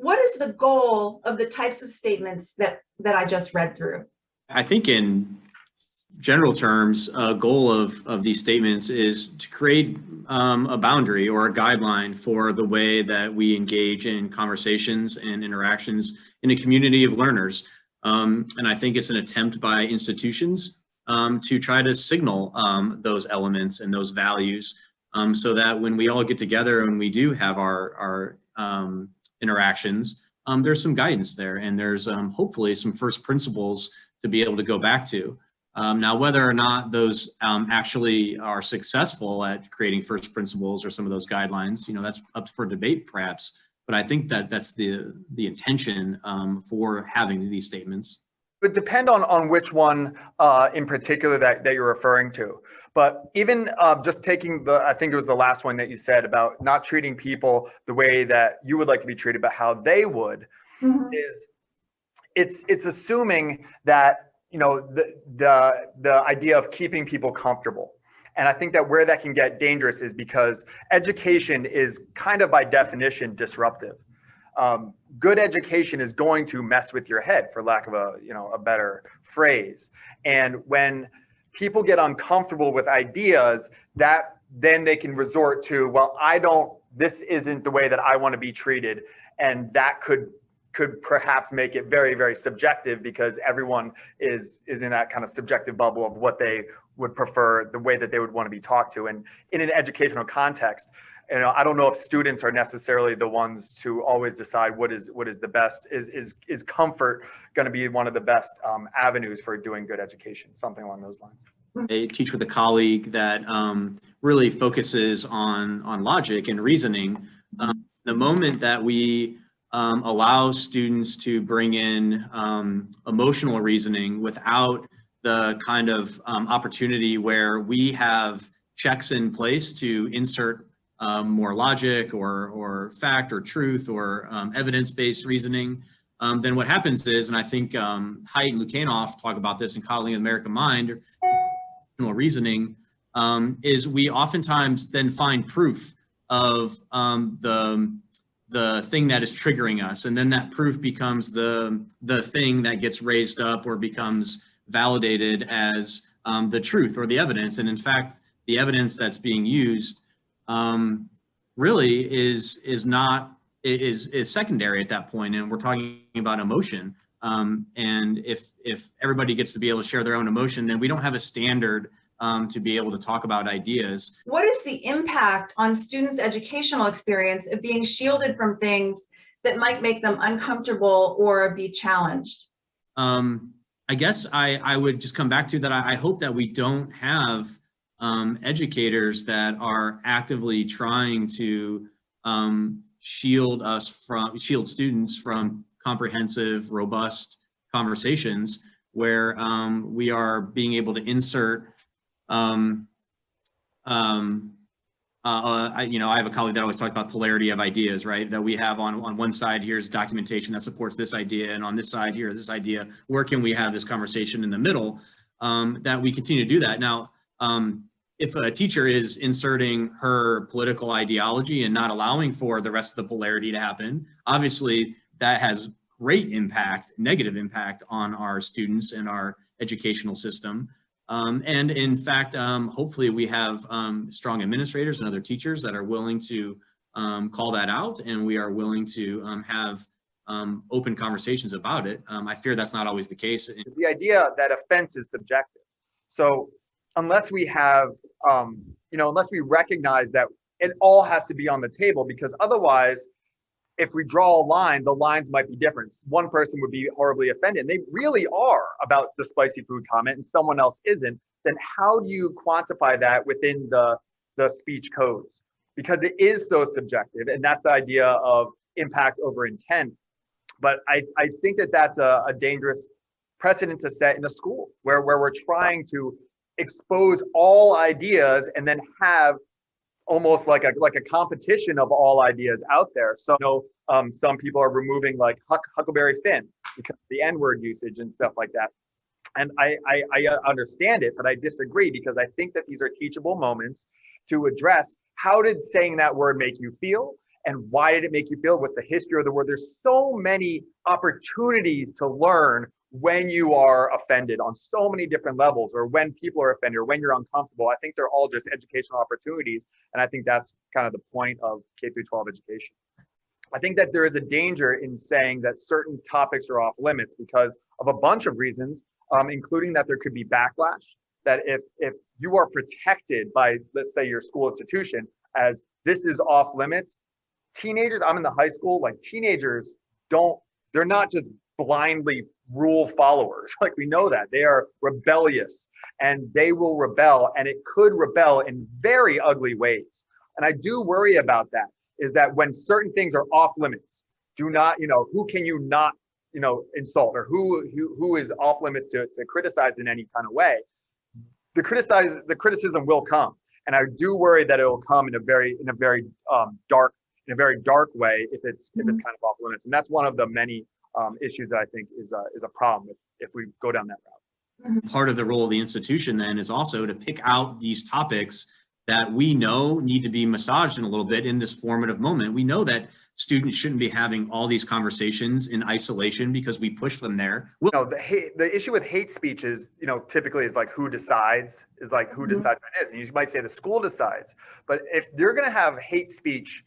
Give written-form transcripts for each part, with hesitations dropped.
what is the goal of the types of statements that I just read through? I think in general terms, a goal of these statements is to create a boundary or a guideline for the way that we engage in conversations and interactions in a community of learners. And I think it's an attempt by institutions to try to signal those elements and those values so that when we all get together and we do have our interactions, there's some guidance there, and there's hopefully some first principles to be able to go back to. Now, whether or not those actually are successful at creating first principles or some of those guidelines, that's up for debate perhaps, but I think that that's the intention for having these statements. It would depend on which one in particular that you're referring to. But even just taking I think it was the last one that you said about not treating people the way that you would like to be treated, but how they would, it's assuming that the idea of keeping people comfortable. And I think that where that can get dangerous is because education is kind of by definition disruptive. Good education is going to mess with your head, for lack of a better phrase. And when people get uncomfortable with ideas, that then they can resort to, well, this isn't the way that I want to be treated. And that could perhaps make it very, very subjective, because everyone is in that kind of subjective bubble of what they would prefer, the way that they would want to be talked to. And in an educational context, I don't know if students are necessarily the ones to always decide what is the best. Is comfort going to be one of the best avenues for doing good education? Something along those lines. I teach with a colleague that really focuses on logic and reasoning. The moment that we allow students to bring in emotional reasoning without the kind of opportunity where we have checks in place to insert more logic or fact or truth or evidence-based reasoning, then what happens is, and I think Haidt and Lukianoff talk about this in Coddling the American Mind, reasoning, is we oftentimes then find proof of the thing that is triggering us, and then that proof becomes the thing that gets raised up or becomes validated as the truth or the evidence. And in fact, the evidence that's being used really is secondary at that point, and we're talking about emotion. And if everybody gets to be able to share their own emotion, then we don't have a standard to be able to talk about ideas. What is the impact on students' educational experience of being shielded from things that might make them uncomfortable or be challenged? I guess I would just come back to that. I hope that we don't have educators that are actively trying to shield students from comprehensive, robust conversations where we are being able to insert I have a colleague that always talks about polarity of ideas, right? That we have on one side, here's documentation that supports this idea, and on this side here, this idea. Where can we have this conversation in the middle? That we continue to do that. Now, if a teacher is inserting her political ideology and not allowing for the rest of the polarity to happen, obviously that has great impact, negative impact on our students and our educational system. And in fact, hopefully we have strong administrators and other teachers that are willing to call that out, and we are willing to have open conversations about it. I fear that's not always the case. The idea that offense is subjective. So unless we have, unless we recognize that it all has to be on the table, because otherwise, if we draw a line, the lines might be different. One person would be horribly offended, and they really are about the spicy food comment, and someone else isn't. Then how do you quantify that within the speech codes? Because it is so subjective, and that's the idea of impact over intent. But I think that that's a dangerous precedent to set in a school where we're trying to expose all ideas and then have almost like a competition of all ideas out there. So some people are removing like Huckleberry Finn because of the N-word usage and stuff like that. And I understand it, but I disagree, because I think that these are teachable moments to address how did saying that word make you feel, And why did it make you feel? What's the history of the word? There's so many opportunities to learn when you are offended on so many different levels, or when people are offended, or when you're uncomfortable. I think they're all just educational opportunities. And I think that's kind of the point of K through 12 education. I think that there is a danger in saying that certain topics are off limits because of a bunch of reasons, including that there could be backlash, that if you are protected by, let's say, your school institution as this is off limits, teenagers, I'm in the high school, like teenagers they're not just blindly rule followers. Like, we know that they are rebellious and they will rebel, and it could rebel in very ugly ways. And I do worry about that, is that when certain things are off limits, do not, who can you not, insult, or who is off limits to criticize in any kind of way, the criticism will come. And I do worry that it will come in a very dark way if it's kind of off limits. And that's one of the many issues that I think is a problem if we go down that route. Part of the role of the institution then is also to pick out these topics that we know need to be massaged in a little bit in this formative moment. We know that students shouldn't be having all these conversations in isolation because we push them there. The issue with hate speech is, typically is like who decides what it is. And you might say the school decides, but if you're going to have hate speech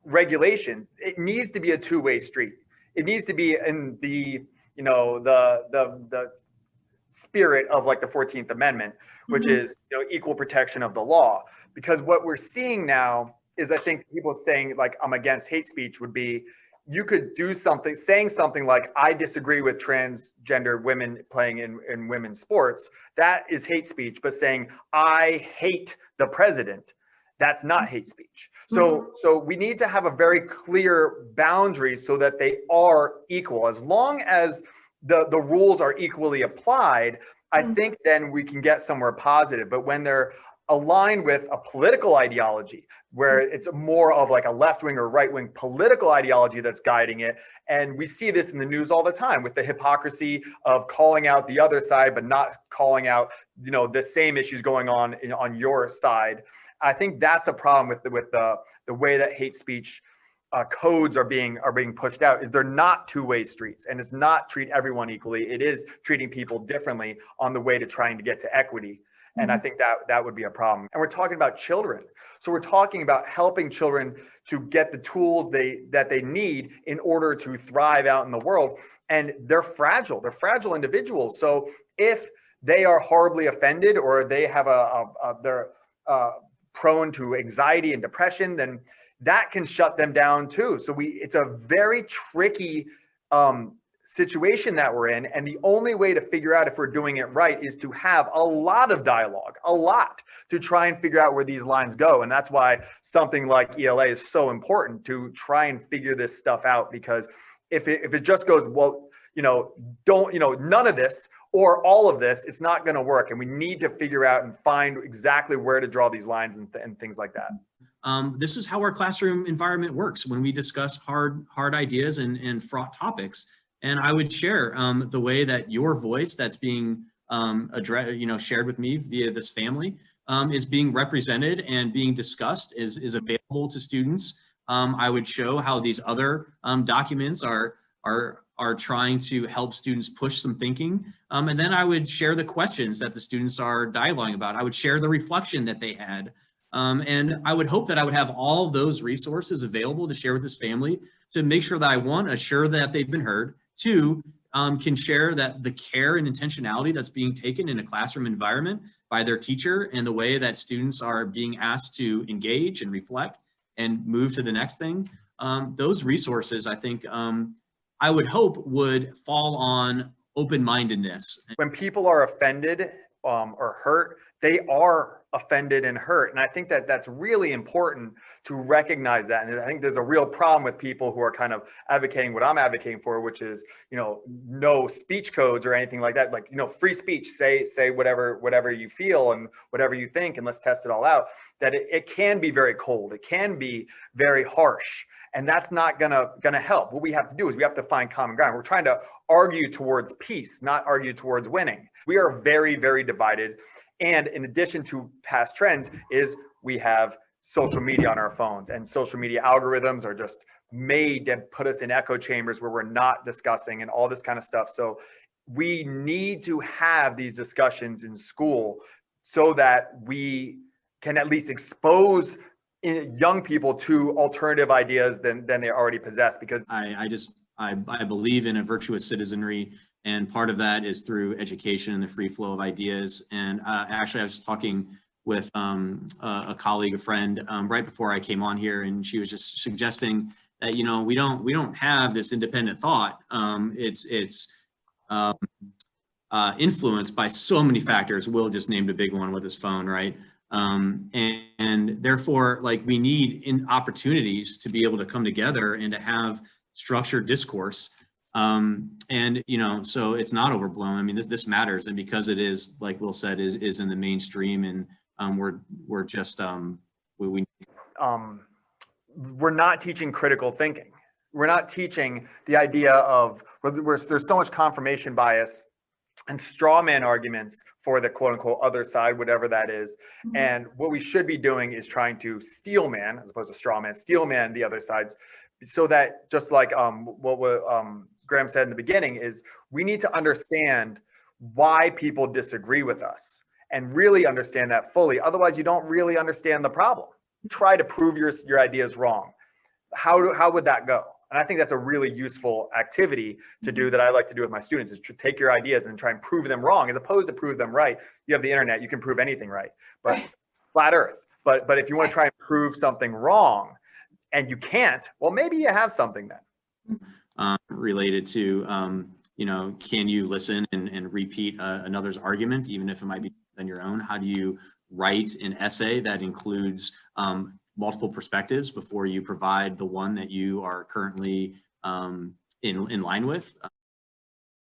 regulation, it needs to be a two-way street. It needs to be in the spirit of like the 14th Amendment, which is equal protection of the law. Because what we're seeing now is, I think people saying like I'm against hate speech would be, you could do something, saying something like I disagree with transgender women playing in women's sports. That is hate speech. But saying I hate the president, that's not hate speech. So we need to have a very clear boundary so that they are equal. As long as the rules are equally applied, I think then we can get somewhere positive. But when they're aligned with a political ideology, where it's more of like a left-wing or right-wing political ideology that's guiding it, and we see this in the news all the time with the hypocrisy of calling out the other side but not calling out the same issues going on your side. I think that's a problem with the way that hate speech codes are being pushed out, is they're not two-way streets, and it's not treat everyone equally. It is treating people differently on the way to trying to get to equity. And I think that would be a problem. And we're talking about children. So we're talking about helping children to get the tools that they need in order to thrive out in the world. And they're fragile. They're fragile individuals. So if they are horribly offended, or they have they're prone to anxiety and depression, then that can shut them down too. So it's a very tricky situation that we're in. And the only way to figure out if we're doing it right is to have a lot of dialogue, to try and figure out where these lines go. And that's why something like ELA is so important, to try and figure this stuff out. Because if it just goes, well, none of this or all of this, it's not going to work. And we need to figure out and find exactly where to draw these lines and things like that. This is how our classroom environment works when we discuss hard ideas and fraught topics. And I would share the way that your voice that's being shared with me via this family is being represented and being discussed, is available to students. I would show how these other documents are trying to help students push some thinking. And then I would share the questions that the students are dialoguing about. I would share the reflection that they had. And I would hope that I would have all of those resources available to share with this family, to make sure that I, one, assure that they've been heard, two, can share that the care and intentionality that's being taken in a classroom environment by their teacher, and the way that students are being asked to engage and reflect and move to the next thing. Those resources, I think, I would hope would fall on open-mindedness. When people are offended or hurt, they are offended and hurt. And I think that that's really important to recognize that. And I think there's a real problem with people who are kind of advocating what I'm advocating for, which is, no speech codes or anything like that. Like, free speech, say whatever you feel and whatever you think, and let's test it all out. That it can be very cold. It can be very harsh. And that's not gonna help. What we have to do is we have to find common ground. We're trying to argue towards peace, not argue towards winning. We are very, very divided. And in addition to past trends, is we have social media on our phones, and social media algorithms are just made to put us in echo chambers where we're not discussing and all this kind of stuff. So we need to have these discussions in school so that we can at least expose young people to alternative ideas than they already possess. Because I believe in a virtuous citizenry, and part of that is through education and the free flow of ideas. And actually, I was talking with a colleague, a friend, right before I came on here, and she was just suggesting that, you know, we don't have this independent thought. It's influenced by so many factors. Will just named a big one with his phone, right? And therefore, like, we need opportunities to be able to come together and to have structured discourse. And, you know, so it's not overblown. I mean, this matters. And because it is, like Will said, is in the mainstream, and we're just, we're not teaching critical thinking. We're not teaching the idea of, there's so much confirmation bias and straw man arguments for the quote unquote other side, whatever that is. Mm-hmm. And what we should be doing is trying to steel man, as opposed to straw man, steel man the other sides, so that, just like what Graham said in the beginning, is we need to understand why people disagree with us and really understand that fully. Otherwise, you don't really understand the problem. Try to prove your ideas wrong. How would that go? And I think that's a really useful activity to do, that I like to do with my students, is to take your ideas and try and prove them wrong, as opposed to prove them right. You have the internet, you can prove anything right, but flat earth. But if you want to try and prove something wrong and you can't, well, maybe you have something then. Related to, you know, can you listen and repeat another's argument, even if it might be than your own? How do you write an essay that includes multiple perspectives before you provide the one that you are currently in line with?